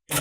Hey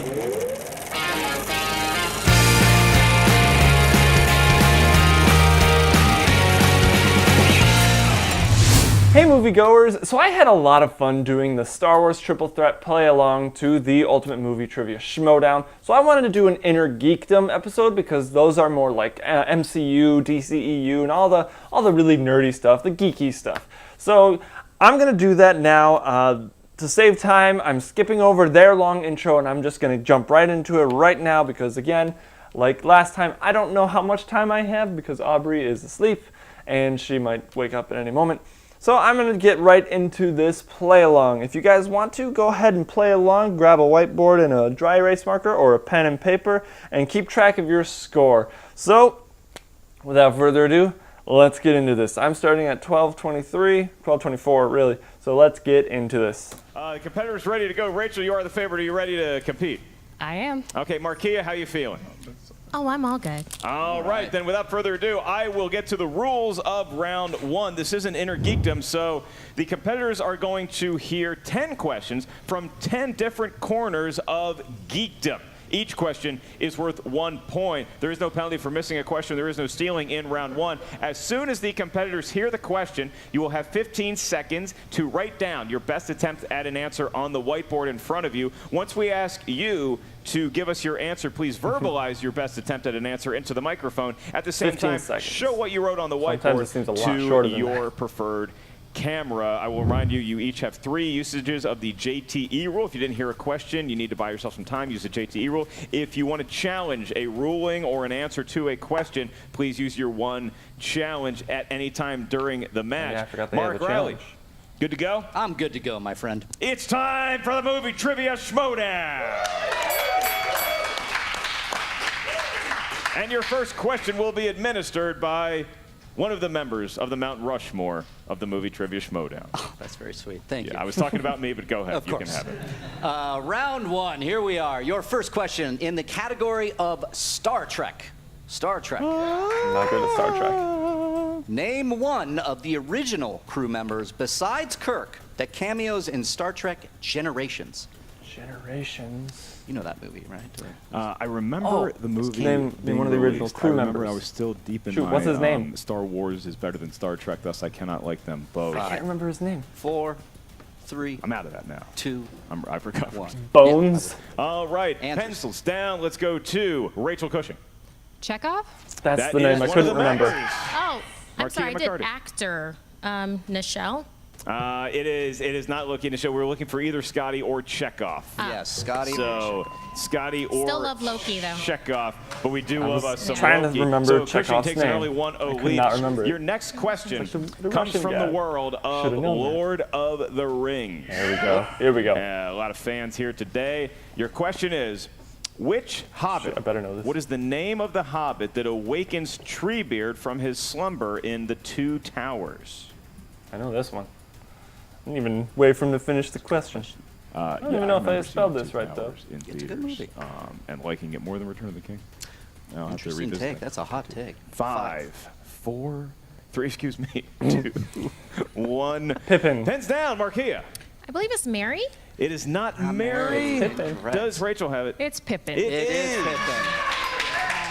moviegoers! So I had a lot of fun doing the Star Wars Triple Threat play along to the Ultimate Movie Trivia Schmoedown. So I wanted to do an Innergeekdom episode because those are more like MCU, DCEU, and all the really nerdy stuff, the geeky stuff. So I'm gonna do that now. To save time, I'm skipping over their long intro and I'm just gonna jump right into it right now because again, like last time, I don't know how much time I have because Aubrey is asleep and she might wake up at any moment. So I'm going to get right into this play along. If you guys want to, go ahead and play along. Grab a whiteboard and a dry erase marker or a pen and paper and keep track of your score. So without further ado, let's get into this. I'm starting at 12:23, 12:24 really. So let's get into this. The competitor's ready to go. Rachel, you are the favorite. Are you ready to compete? I am. Okay, Markia, how you feeling? Oh, I'm all good. All right, then without further ado, I will get to the rules of round one. This is an Innergeekdom, so the competitors are going to hear 10 questions from 10 different corners of geekdom. Each question is worth 1 point. There is no penalty for missing a question. There is no stealing in round one. As soon as the competitors hear the question, you will have 15 seconds to write down your best attempt at an answer on the whiteboard in front of you. Once we ask you to give us your answer, please verbalize your best attempt at an answer into the microphone. At the same time, show what you wrote on the whiteboard to your preferred camera. I will remind you, you each have 3 usages of the JTE rule. If you didn't hear a question, you need to buy yourself some time, use the JTE rule. If you want to challenge a ruling or an answer to a question, please use your 1 challenge at any time during the match. Yeah, I forgot they Mark had the Riley, challenge. good to go? I'm good to go, my friend. It's time for the Movie Trivia Schmoedown. And your first question will be administered by one of the members of the Mount Rushmore of the Movie Trivia Schmoedown. Oh, that's very sweet. Thank you. I was talking about me, but go ahead. Of You can course. have it. Round one, here we are. Your first question in the category of Star Trek. Star Trek. I'm not good at Star Trek. Name one of the original crew members besides Kirk that cameos in Star Trek Generations. Generations. You know that movie, right? I remember the movie. Name one of the original crew members. I was still deep in Shoot, my what's his name? Star Wars is better than Star Trek, thus I cannot like them both. I can't remember his name. 4, 3, I'm out of that now. 2, I forgot. 1. Bones. All right, Answers. pencils down. Let's go to Rachel Cushing. Chekhov? That's That the name is I one of couldn't the remember. members. Oh, I'm Marquis sorry. I did McCarty. actor. Nichelle? It is not looking to show. We're looking for either Scotty or Chekhov. Yes, Scotty. So Scotty or Still love Loki, though. Chekhov, but we do love us some trying to Loki. remember so Cushing Chekhov's takes an name. early 1-0 I could lead. not remember it. Your next question Like the comes Russian from guy. the world of Should've known that. Lord of the Rings. There we go. Here we go. A lot of fans here today. Your question is, which hobbit, I better know this. what is the name of the hobbit that awakens Treebeard from his slumber in the Two Towers? I know this one. I didn't even wait for him to finish the question. I don't even know if I spelled this right, though. It's a good movie. And liking it more than Return of the King. I'll have to Interesting revisit take. it. That's a hot take. 5, 4, 3, excuse me, 2, 1. Pippin. Pens down, Markia. I believe it's Mary. It is not Mary. Pippin. Correct. Does Rachel have it? It's Pippin. It It is is. Pippin.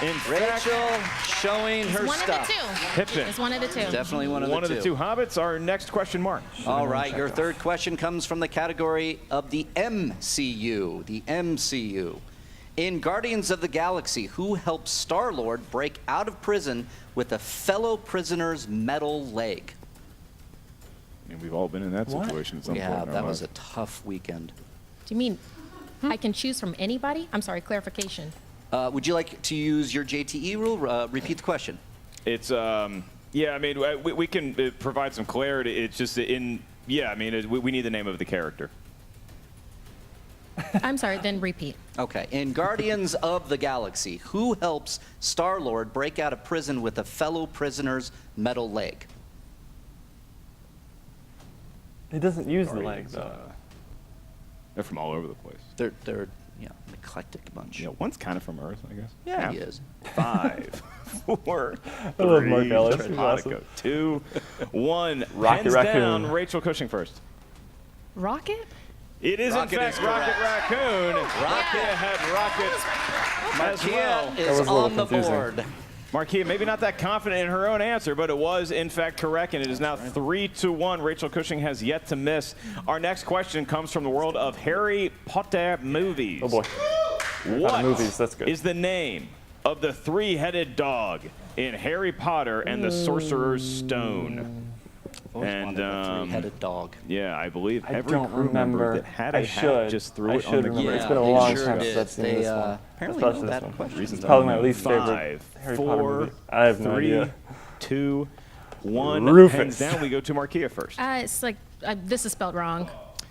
In fact, Rachel showing her One stuff. of the 2. Pippin. It's one of the 2. Definitely one of the one of the 2 hobbits. Our next question mark. All right, your third question comes from the category of the MCU. The MCU. In Guardians of the Galaxy, who helps Star-Lord break out of prison with a fellow prisoner's metal leg? I mean, we've all been in that situation at some point. Yeah, in our that was a life. tough weekend. Do you mean I can choose from anybody? I'm sorry, clarification. Would you like to use your JTE rule? Repeat the question. It's yeah. I mean, we can provide some clarity. It's just yeah. I mean, we need the name of the character. I'm sorry, then repeat. Okay. In Guardians of the Galaxy, who helps Star-Lord break out of prison with a fellow prisoner's metal leg? He doesn't use the Guardians, leg, though. They're from all over the place. They're an eclectic bunch. Yeah, one's kind of from Earth, I guess. Yeah, he is. 5, 4, I love Mark 3, Ellis. try He's to awesome. go, 2, 1. Rocky Hands Raccoon. down. Rachel Cushing first. Rocket? It is, Rocket in fact, is Rocket correct. Raccoon. Rocket. Had Rocket as Markia well. is was a little on the confusing. board. Markia, maybe not that confident in her own answer, but it was, in fact, correct, and it is now 3-1. Rachel Cushing has yet to miss. Our next question comes from the world of Harry Potter movies. Oh boy. What movies, that's good. is the name of the three-headed dog in Harry Potter and the Sorcerer's Stone? Always And, wanted a three-headed dog. Yeah, I believe I every don't crew member remember. that had I a hat should. just threw I it on should the remember. ground. It's been a they long sure time did. since I've seen They, this one. apparently Especially know this that one. question. Reasons It's probably my unknown. least favorite 5, Harry Potter 4, movie. I have no 3, idea. 2, 1. Rufus. Hands down. We go to Markia first. It's like, this is spelled wrong.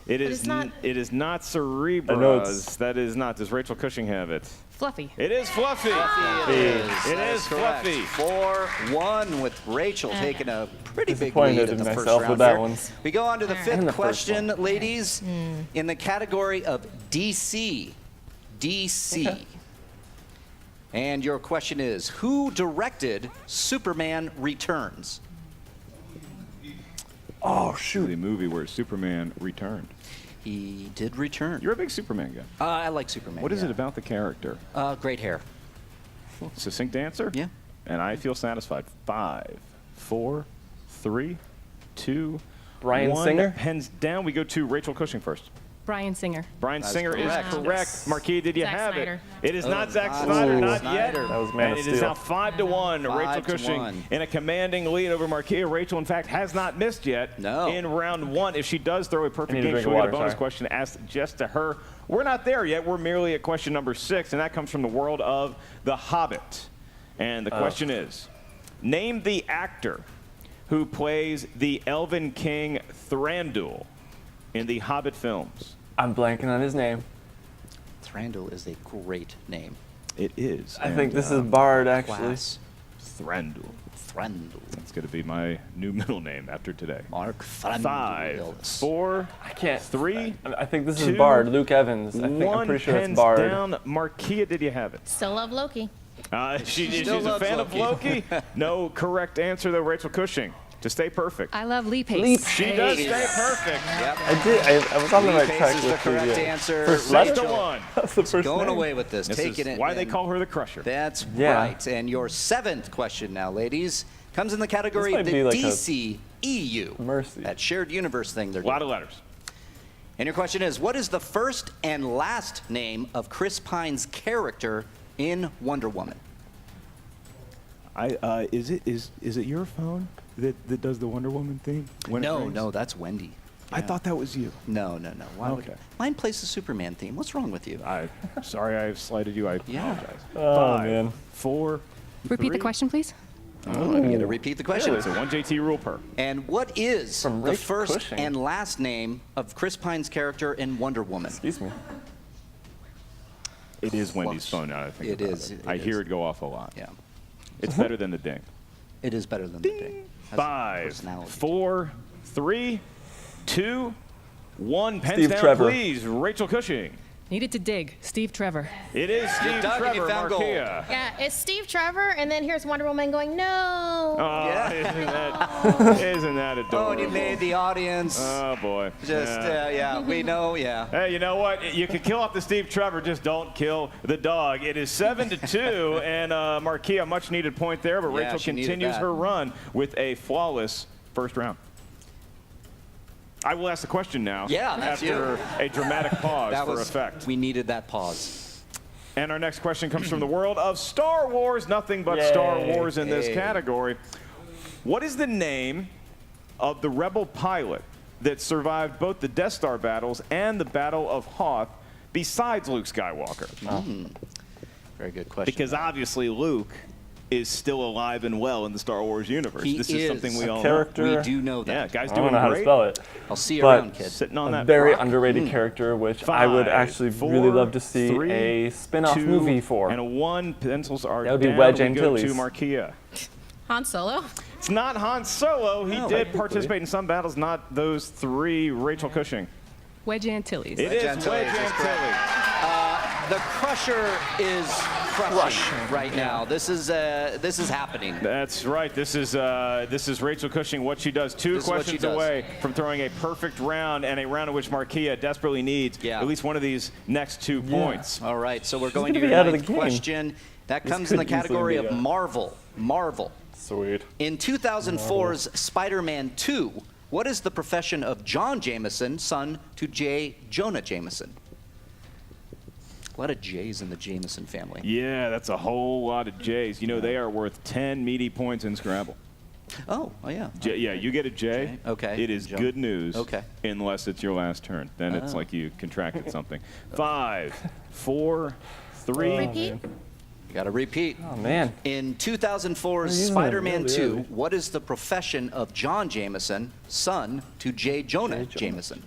It but is it's not- It is not Cerebras. I know it's- That is not. Does Rachel Cushing have it? Fluffy. It is Fluffy. It is. It That is correct. Fluffy. 4-1 with Rachel taking a pretty big Disappointed lead in in the first myself round with that here. one. We go on to the And fifth the first question, one. ladies, in the category of DC. DC. Okay. And your question is, who directed Superman Returns? Oh shoot. The movie where Superman returned. He did return. You're a big Superman guy. I like Superman. What is yeah. it about the character? Great hair. Succinct answer? Yeah. And I feel satisfied. 5, 4, 3, 2, Bryan 1. Singer? Hands down. We go to Rachel Cushing first. Brian Singer. Brian That's Singer correct. is correct. Yes. Marquis, did you Zack have Snyder. it? It is not Zack not Snyder, not Snyder. yet. That was Man and of it is Steel. now 5-1. Rachel 5-1. Cushing in a commanding lead over Marquis. Rachel, in fact, has not missed yet No. in round one. If she does throw a I perfect need a game, drink she'll of get a water, bonus sorry. question asked just to her. We're not there yet. We're merely at question number 6, and that comes from the world of The Hobbit. And the question is, name the actor who plays the Elven King Thranduil in the Hobbit films. I'm blanking on his name. Thranduil is a great name. It is. I think this is Bard actually. Class. Thranduil. Thranduil. That's going to be my new middle name after today. Mark Thranduil. 5, 4, I can't. 3, I think this 2, is Bard. Luke Evans. I'm 1. pretty sure it's Hands Bard. down. Marquia, did you have it? Still love Loki. She's Still a loves fan of Loki. No correct answer, though, Rachel Cushing. To stay perfect. I love Lee Pace. Lee She does Pace. stay perfect. Yep. I did. I was on the Lee right Pace track is the with correct the answer. first Six letter. to Rachel, 1. That's the first going name. away with this, This taking is it. why they and call her the Crusher. That's Yeah. right. And your seventh question now, ladies, comes in the category This of might the be like a DC EU. Mercy. That shared universe thing they're A lot doing. of letters. And your question is, what is the first and last name of Chris Pine's character in Wonder Woman? Is it your phone that does the Wonder Woman theme? When it No, rings? no, that's Wendy. I thought that was you. No. Why would Okay. mine plays the Superman theme? What's wrong with you? Sorry I have slighted you. I Yeah. apologize. Oh, 5, man. 4, Repeat the 3. question, please. Oh, I'm going to repeat the question. It's a 1 JT rule per. And what is From the Rachel first Cushing. and last name of Chris Pine's character in Wonder Woman? Excuse me. It is Wendy's phone now that I think It about is, it. it I hear is. it go off a lot. Yeah, It's better than the ding. it is better than the ding. Has 5, personality. 4, 3, 2, 1. Pens Steve down, Trevor. please. Rachel Cushing. Needed to dig. Steve Trevor. It is Steve dug and you Trevor found gold. Marquia. Yeah, it's Steve Trevor, and then here's Wonder Woman going, no. Oh, Yeah. isn't that adorable? Oh, and you made the audience Oh, boy. just, Yeah. we know, yeah. Hey, you know what? You can kill off the Steve Trevor, just don't kill the dog. It is 7-2, and Marquia, much needed point there, but Yeah, Rachel she needed continues that. her run with a flawless first round. I will ask the question now. Yeah, that's after a dramatic pause That for was, effect. we needed that pause. And our next question comes from the world of Star Wars. Nothing but Yay. Star Wars in this Hey. category. What is the name of the rebel pilot that survived both the Death Star battles and the Battle of Hoth besides Luke Skywalker? Very good question. Because obviously Luke is still alive and well in the Star Wars universe. He This is is something we a all character. know. we do know Yeah, that. guys I don't doing know how to great. spell it. I'll see you But around, kid. Sitting on A that very rock. underrated character, which I would 5, actually 4, really love to see 3, a spin-off 2, movie for. And a 1. Pencils are That would be down. Wedge We go to Antilles. Marquia. Han Solo. It's not Han Solo. He No, did technically. participate in some battles, not those 3. Rachel Cushing. Wedge Antilles. It is Antilles Wedge is correct. Antilles. The Crusher is crushing right now. This is happening. That's right. This is Rachel Cushing. What she does. Two This is what she questions does. away from throwing a perfect round, and a round in which Marquia desperately needs at least one of these next 2 points. All right, so we're going to gonna your be out of the ninth game. question. That comes in the could easily category be of a- Marvel. Marvel. Sweet. In 2004's Spider-Man 2, what is the profession of John Jameson, son to J. Jonah Jameson? A lot of J's in the Jameson family. Yeah, that's a whole lot of J's. You know, they are worth 10 meaty points in Scrabble. Oh yeah. Yeah, you get a J. J, okay. It is Joe. good news. Okay. Unless it's your last turn. Then it's like you contracted something. 5, 4, 3. Repeat. You got to repeat. Oh, man. In 2004's using Spider-Man them really 2, early. what is the profession of John Jameson, son to J. Jonah Jameson?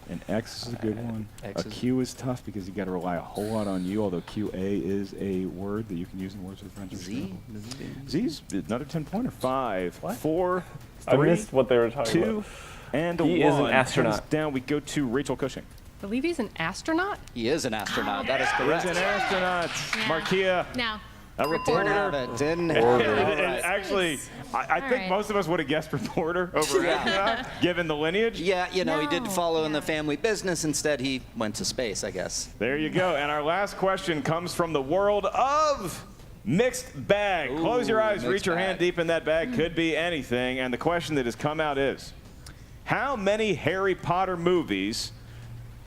An X is a good one. X A is- Q is tough because you got to rely a whole lot on you, although QA is a word that you can use in words with friends. or Z? Scrabble. Z's another 10-pointer. 5, 4, I 3, missed what they were talking 2, about. and a He 1. is an astronaut. Comes down, we go to Rachel Cushing. I believe he's an astronaut. He is an astronaut. That is He's correct. an astronaut. Marquia, Now. a reporter. Didn't have it. Didn't have And it. All right. actually, I think right. most of us would have guessed reporter over Yeah. astronaut, given the lineage. Yeah, you know, he did No. follow in the Yeah. family business. Instead, he went to space, I guess. There you go. And our last question comes from the world of mixed bag. Close your eyes, mixed reach your hand bag. deep in that bag. Could be anything. And the question that has come out is, how many Harry Potter movies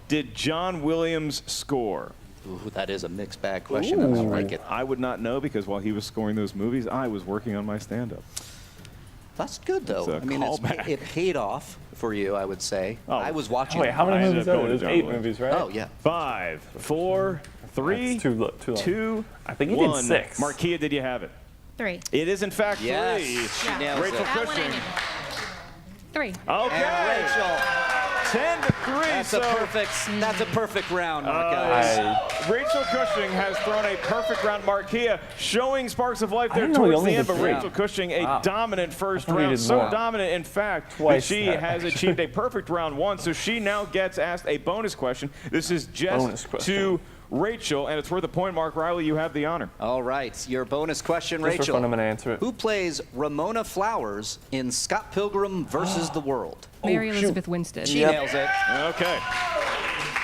did John Williams score? Ooh, that is a mixed bag question. I like it. I would not know because while he was scoring those movies, I was working on my stand-up. That's good, though. It's a I mean, callback. it paid off for you, I would say. Oh. I was watching. Wait, how I many ended movies up are going there? to There's John 8 Williams. movies, right? Oh, yeah. 5, 4, 3, That's too long. 2, I think he did 1. 6. Marquia, did you have it? 3. It is in fact Yes. 3. She nails Rachel it. That one I Cushing. knew. 3. Okay. And Rachel, 10 to 3. that's so a perfect round, guys. Rachel Cushing has thrown a perfect round. Marquia showing sparks of life I there didn't know he towards only the end, did but three. Rachel Cushing a Wow. dominant first I thought he round. did So more. dominant, in fact, that Twice she that, has actually. achieved a perfect round 1. So she now gets asked a bonus question. This is Bonus just question. to Rachel, and it's worth a point. Mark Riley, you have the honor. All right, your bonus question, Just for Rachel. fun, I'm going to answer it. Who plays Ramona Flowers in Scott Pilgrim versus the World? Mary shoot. Elizabeth Winstead. She Yep. nails it. Okay.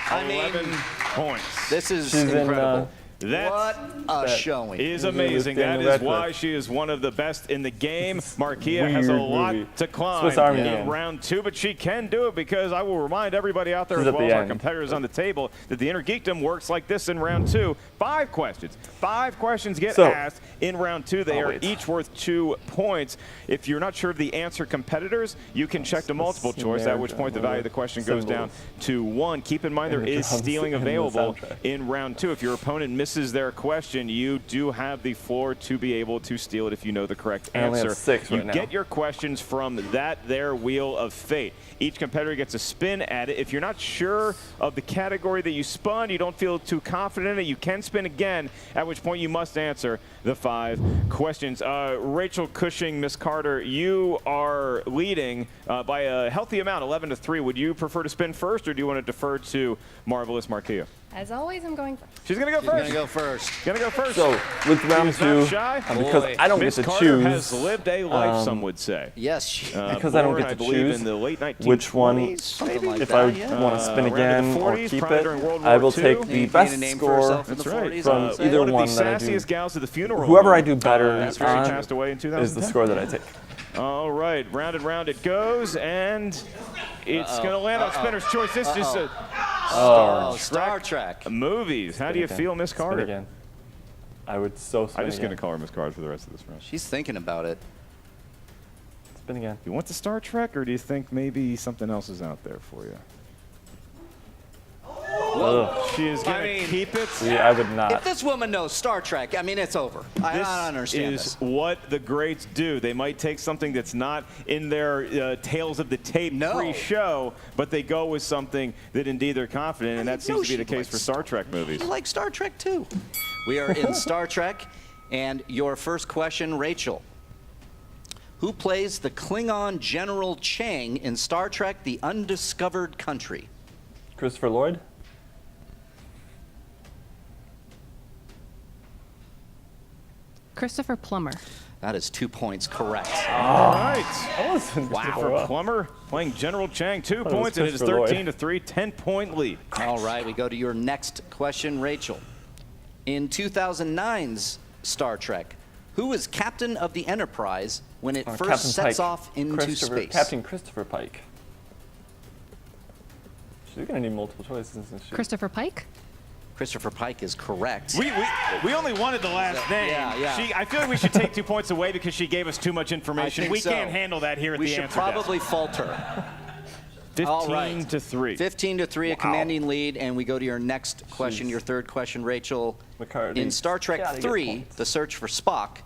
I mean, 11 points. this is She's in, incredible. That What a showing. is Movie with amazing. That Daniel is why Radcliffe. she is one of the best in the game. Marquia has a Weird lot movie. to climb Swiss Army in Man. round 2, but she can do it because I will remind everybody out there She's as at well the as our end. competitors on the table that the Innergeekdom works like this in round 2. 5 questions. 5 questions get So- asked in round 2. They Oh, are wait. each worth 2 points. If you're not sure of the answer, competitors, you can check the multiple choice, at which point the value of the question goes down to 1. Keep in mind there And the is drums stealing and the available soundtrack. in round 2. If your opponent misses their question, you do have the floor to be able to steal it if you know the correct I only answer. have 6 you right now. get your questions from that there wheel of fate. Each competitor gets a spin at it. If you're not sure of the category that you spun, you don't feel too confident in it, you can spin again, at which point you must answer the 5 questions. Rachel Cushing, Miss Carter, you are leading by a healthy amount, 11 to 3. Would you prefer to spin first, or do you want to defer to Marvelous Marquia? As always, I'm going first. She's going to go She's first. gonna go first. Gonna go first. So, with round She's not 2, shy. because Boy. I don't Miss get to Carter choose has lived a life, some would say. Yes. She, Because I don't Born, get to believe, choose in the late 1920s, which one, Something like if that, I yeah. want to spin around the again or 40s, keep probably it, during World I will War take II. the Need a best name for score herself in the That's right. 40s, from I would say. either one of one the that I do. sassiest gals of the funeral. Whoever I home, do better after she on passed away in 2010. is the score that I take. All right, round and round it goes, and it's going to land on Spinner's choice. This is a Oh, Star Trek. movies. How do you Again. feel, Miss Spin Carter? again. I would so spin I'm just again. going to call her Miss Carter for the rest of this round. She's thinking about it. Spin again. You want the Star Trek, or do you think maybe something else is out there for you? Ugh. She is going I to mean- keep it. See, I would not. If this woman knows Star Trek, I mean, it's over. I don't understand This is this. what the greats do. They might take something that's not in their Tales of the Tape No. pre-show, but they go with something that indeed they're confident in, and that I know seems to be the she case for likes Star Trek movies. You like Star Trek, too. We are in Star Trek, and your first question, Rachel. Who plays the Klingon General Chang in Star Trek The Undiscovered Country? Christopher Lloyd? Christopher Plummer. That is 2 points correct. All right. That wasn't Christopher Plummer playing General Chang, 2 was points, and it is Christopher Lloyd. 13-3, 10-point lead. All right, we go to your next question, Rachel. In 2009's Star Trek, who was captain of the Enterprise when it first Captain sets Pike. off into space? Captain Christopher Pike. She's going to need multiple choices, isn't she? Christopher Pike. Christopher Pike is correct. We only wanted the last name. Yeah. I feel like we should take 2 points away because she gave us too much information. I think We so. can't handle that here at We the should answer desk. probably falter. 15 All right. to 3. 15-3, a Wow. commanding lead, and we go to your next question, your third question, Rachel. McCarty. In Star Trek Gotta get 3, points. The Search for Spock,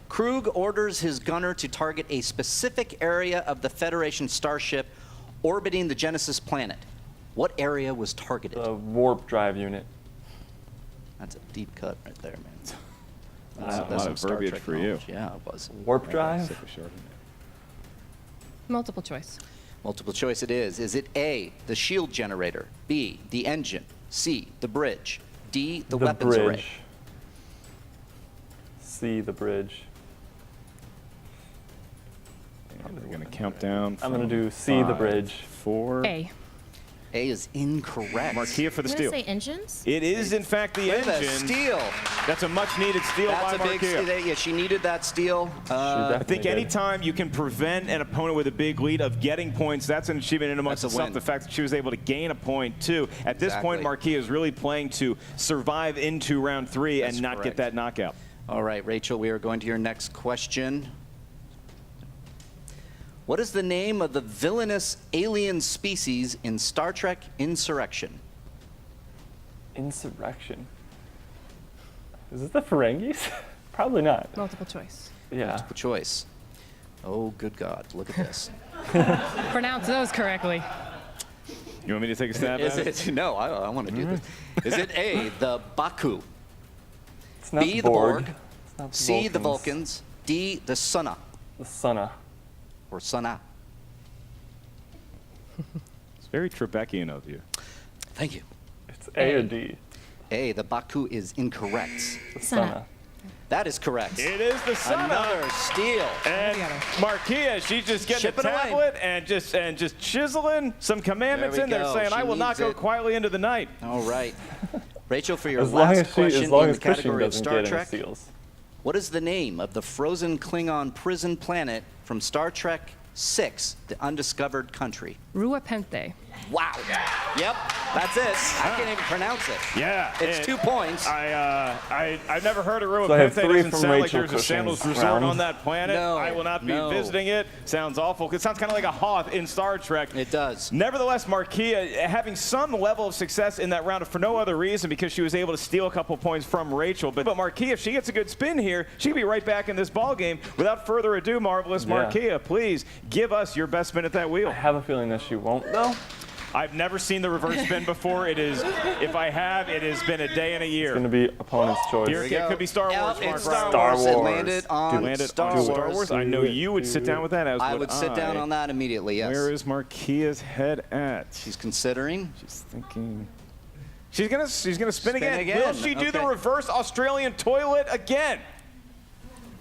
Krug orders his gunner to target a specific area of the Federation starship orbiting the Genesis planet. What area was targeted? The warp drive unit. That's a deep cut right there, man. Wow, That's a lot some of Star verbiage Trek for you. knowledge. Yeah, it was. Warp drive? Multiple choice. Multiple choice it is. Is it A, the shield generator, B, the engine, C, the bridge, D, the weapons bridge. array? C, the bridge. We're going to count down. I'm going to do C, the 5, bridge. 4. A. A is incorrect. Marquia for the I'm going steal. to say engines. It is, in fact, the Look at that engine. steal. That's a much-needed steal That's by a big Marquia. steal. Yeah, she needed that steal. I think anytime you can prevent an opponent with a big lead of getting points, that's an achievement in amongst That's a itself. win. The fact that she was able to gain a point, too. At this point, Exactly. Marquia is really playing to survive into round 3 That's and not correct. get that knockout. All right, Rachel, we are going to your next question. What is the name of the villainous alien species in Star Trek Insurrection? Insurrection. Is it the Ferengis? Probably not. Multiple choice. Yeah. Multiple choice. Oh, good God, look at this. Pronounce those correctly. You want me to take a stab Is at it? it? No, I want to do this. Is it A, the Baku, It's not B, the the Borg. Borg, It's not the C, the Vulcans. Vulcans, D, the Sunna, The Sunna. or Sunna? It's very Trebeckian of you. Thank you. It's A or D. A, the Baku is incorrect. The Sunna. Sunna. That is correct. It is the Sunna. Another steal. And Marquia, she's just getting Chipping a away. tablet and just chiseling some commandments There we in there, go. saying, She "I will not needs go it. quietly into the night." All right. Rachel, for your As long last as question in the Cushing category of doesn't Star get any Trek, steals. what is the name of the frozen Klingon prison planet from Star Trek VI, The Undiscovered Country? Ruapente. Wow. Yep, that's it. I can't even pronounce it. Yeah, It's 2 points. I've never heard of Rua So I have Pente. 3 Doesn't from sound like Rachel there's a sandals Cushing's resort round. on that planet. No, I will not be no. visiting it. Sounds awful. It sounds kind of like a Hoth in Star Trek. It does. Nevertheless, Marquia having some level of success in that round for no other reason because she was able to steal a couple points from Rachel. But Marquia, if she gets a good spin here, she could be right back in this ball game. Without further ado, Marvelous Yeah. Marquia, please give us your best spin at that wheel. I have a feeling that she won't, though. I've never seen the reverse spin before. It is, if I have, it has been a day and a year. It's going to be opponent's choice. Here it could be Star Wars. Yep, it's Mark Star Ryan. Wars. It Wars. landed on Landed Star on Wars. Star Wars. I know you would sit down with that. As I would sit down on that immediately, yes. Where is Marquia's head at? She's considering. She's thinking. She's gonna spin again. again. Will she do the Okay. reverse Australian toilet again?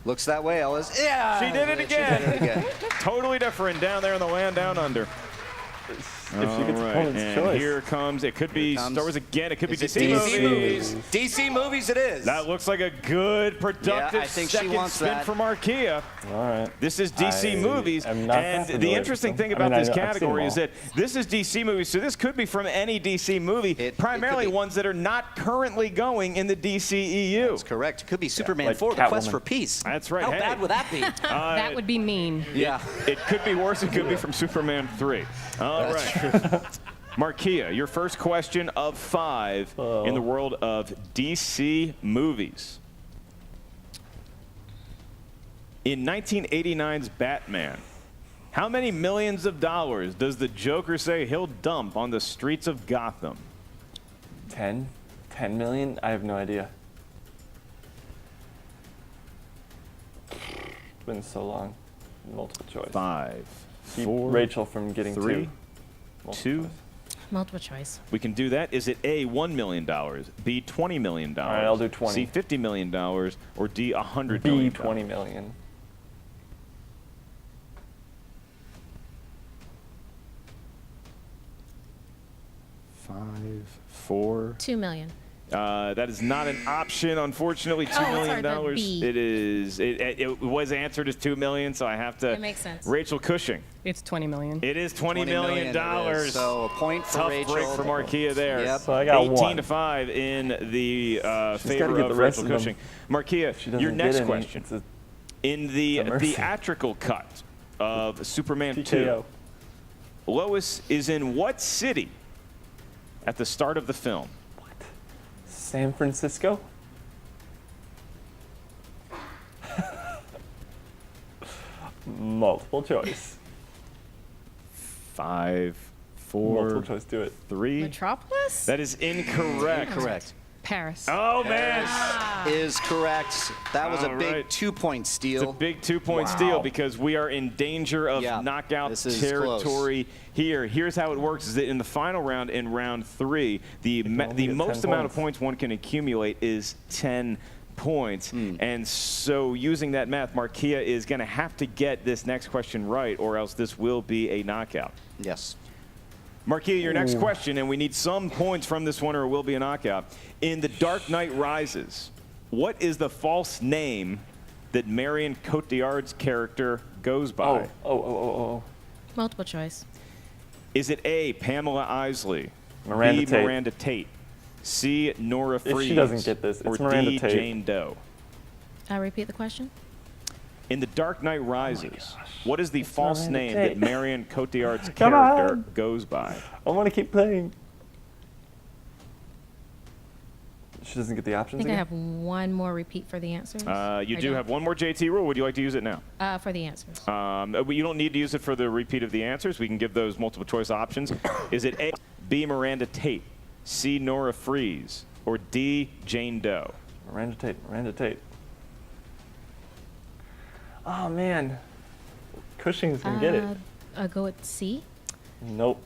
Looks that way, Ellis. Yeah. She did it again. She did it again. Totally different down there in the land down under. If she gets All right, opponent's and choice. here comes. It could be comes- Star Wars again. It could be Is it DC DC movies. movies? DC movies it is. That looks like a good, productive I think she second wants spin that. for Marquia. All right. This is DC I movies, am not and fascinated the with interesting them. thing I mean, about this I've seen category them is all. that this is DC movies, so this could be from any DC movie, It primarily could be. ones that are not currently going in the DCEU. That's correct. It could be Superman like 4, The Quest Catwoman. for Peace. That's right. How Hey. bad would that be? That would be mean. Yeah. It could be worse. It could be from Superman 3. All right. Marquia, your first question of 5 in the world of DC movies. In 1989's Batman, how many millions of dollars does the Joker say he'll dump on the streets of Gotham? 10? 10 million? I have no idea. It's been so long. Multiple choice. 5, Keep 4, Rachel from getting 3, 2. Multiple 2, choice. Multiple choice. We can do that. Is it A, $1 million, B, $20 million? All right, I'll do 20. C, $50 million, or D, $100 B, million? 20 million. 5, 4. 2 million. That is not an option, unfortunately. $2 Oh, million. sorry, the B. It is. It was answered as $2 million, so I have to. That makes sense. Rachel Cushing. It's 20 million. It is $20 million. it is. So a point for Tough Rachel. break for Markia there. Yep. So I got 18 to 5 in the favor get the of rest Rachel of them. Cushing. Markia, She doesn't your get next any. question. It's a In the mercy. theatrical cut of Superman 2, TKO. Lois is in what city at the start of the film? San Francisco? Multiple choice. 5, 4, Multiple choice, do it. 3. Metropolis? That is incorrect. Correct. Paris. Oh, man. Is correct. That was a All big right. 2-point It's a steal. big 2-point steal because we are in danger of Yeah, knockout this is territory here. Here's how it works: is that in the final round, in round 3, the only get most 10 amount of points. points one can accumulate is 10 points. And so using that math, Markia is going to have to get this next question right, or else this will be a knockout. Yes. Markia, your next question, and we need some points from this one or it will be a knockout. In The Dark Knight Rises, what is the false name that Marion Cotillard's character goes by? Oh. Multiple choice. Is it A, Pamela Isley, Miranda B, Tate. Miranda Tate, C, Nora If Freeze, she doesn't get this, or it's Miranda D, Tate. Jane Doe? Repeat the question. In The Dark Knight Rises, what is the false Miranda name Tate. that Marion Cotillard's Come character on. goes by? I want to keep playing. She doesn't get the I options think I again? have one more repeat for the answers. You I do don't. have one more JT rule. Would you like to use it now? For the answers. You don't need to use it for the repeat of the answers. We can give those multiple choice options. Is it A, B, Miranda Tate, C, Nora Freeze, or D, Jane Doe? Miranda Tate. Oh, man. Cushing's going to get it. I'll go with C. Nope.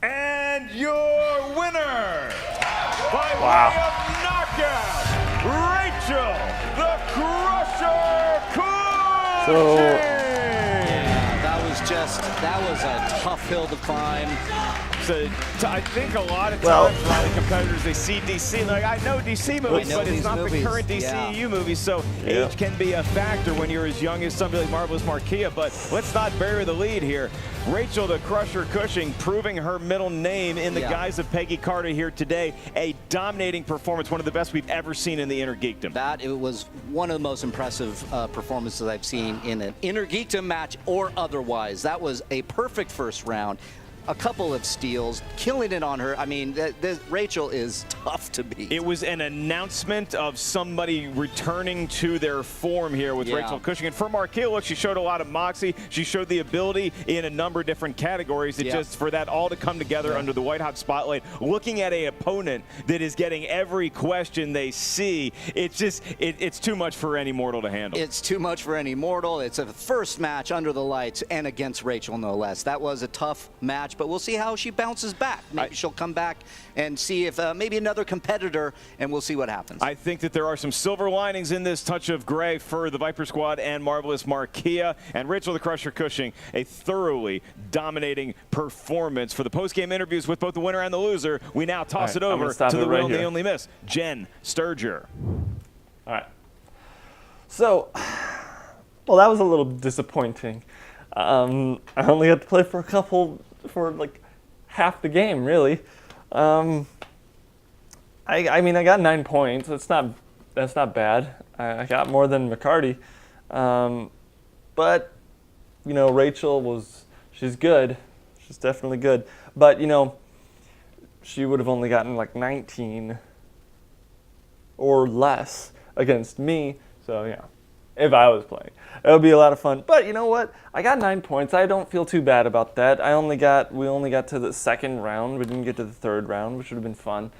And your winner by way of knockout, Rachel the Crusher Cushing! So- That was a tough hill to climb. So I think a lot of times, Well- a lot of competitors, they see DC, and like, I know DC movies, know but it's these not movies, the current DCEU movies, so Yeah. age can be a factor when you're as young as somebody like Marvelous Markia, but let's not bury the lead here. Rachel the Crusher Cushing proving her middle name in the Yeah. guise of Peggy Carter here today. A dominating performance, one of the best we've ever seen in the Innergeekdom. It was one of the most impressive performances I've seen in an Innergeekdom match or otherwise. That was a perfect first round. A couple of steals, killing it on her. I mean, Rachel is tough to beat. It was an announcement of somebody returning to their form here with Yeah. Rachel Cushing. And for Markia, look, she showed a lot of moxie. She showed the ability in a number of different categories. It Yeah. just, for that all to come together under the white hot spotlight, looking at an opponent that is getting every question they see, it's just, it's too much for any mortal to handle. It's too much for any mortal. It's a first match under the lights and against Rachel, no less. That was a tough match, but we'll see how she bounces back. Maybe she'll come back and see if maybe another competitor, and we'll see what happens. I think that there are some silver linings in this touch of gray for the Viper Squad and Marvelous Markia. And Rachel the Crusher Cushing, a thoroughly dominating performance. For the post-game interviews with both the winner and the loser, we now toss All it right, I'm over gonna stop to it the right real and the here. only miss, Jen Sturger. All right. So, well, that was a little disappointing. I only got to play for like half the game, really. I mean, I got 9 points. That's not bad. I got more than McCarty. But, you know, she's good. She's definitely good. But, you know, she would have only gotten like 19 or less against me. So, yeah, if I was playing, it would be a lot of fun. But you know what? I got 9 points. I don't feel too bad about that. We only got to the second round. We didn't get to the third round, which would have been fun.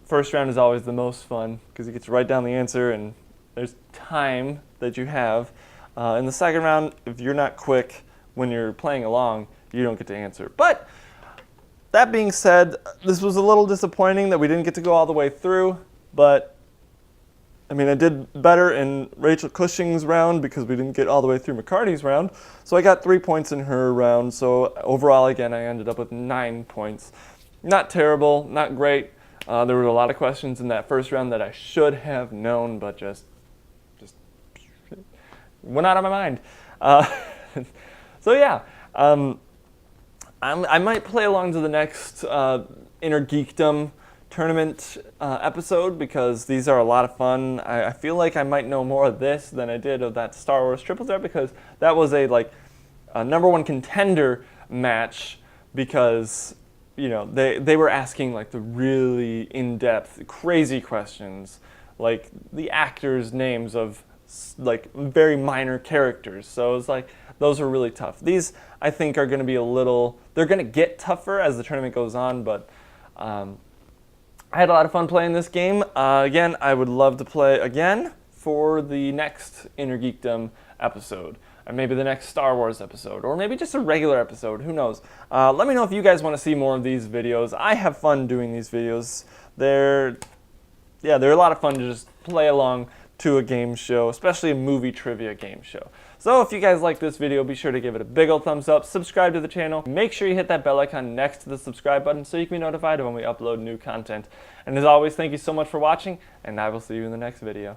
First round is always the most fun because you get to write down the answer and there's time that you have. In the second round, if you're not quick when you're playing along, you don't get to answer. But that being said, this was a little disappointing that we didn't get to go all the way through, but I mean, I did better in Rachel Cushing's round because we didn't get all the way through McCarty's round. So I got 3 points in her round. So overall, again, I ended up with 9 points. Not terrible, not great. There were a lot of questions in that first round that I should have known, but just went out of my mind. So yeah, I might play along to the next Innergeekdom Tournament episode because these are a lot of fun. I feel like I might know more of this than I did of that Star Wars Triple Threat because that was a #1 contender match because they were asking like the really in-depth, crazy questions, like the actors' names of like very minor characters. So it's like those are really tough. These I think are going to be they're going to get tougher as the tournament goes on, but I had a lot of fun playing this game. Again, I would love to play again for the next Innergeekdom episode. And maybe the next Star Wars episode, or maybe just a regular episode, who knows. Let me know if you guys want to see more of these videos. I have fun doing these videos. They're a lot of fun to just play along to a game show, especially a movie trivia game show. So if you guys like this video, be sure to give it a big old thumbs up, subscribe to the channel, make sure you hit that bell icon next to the subscribe button so you can be notified when we upload new content. And as always, thank you so much for watching, and I will see you in the next video.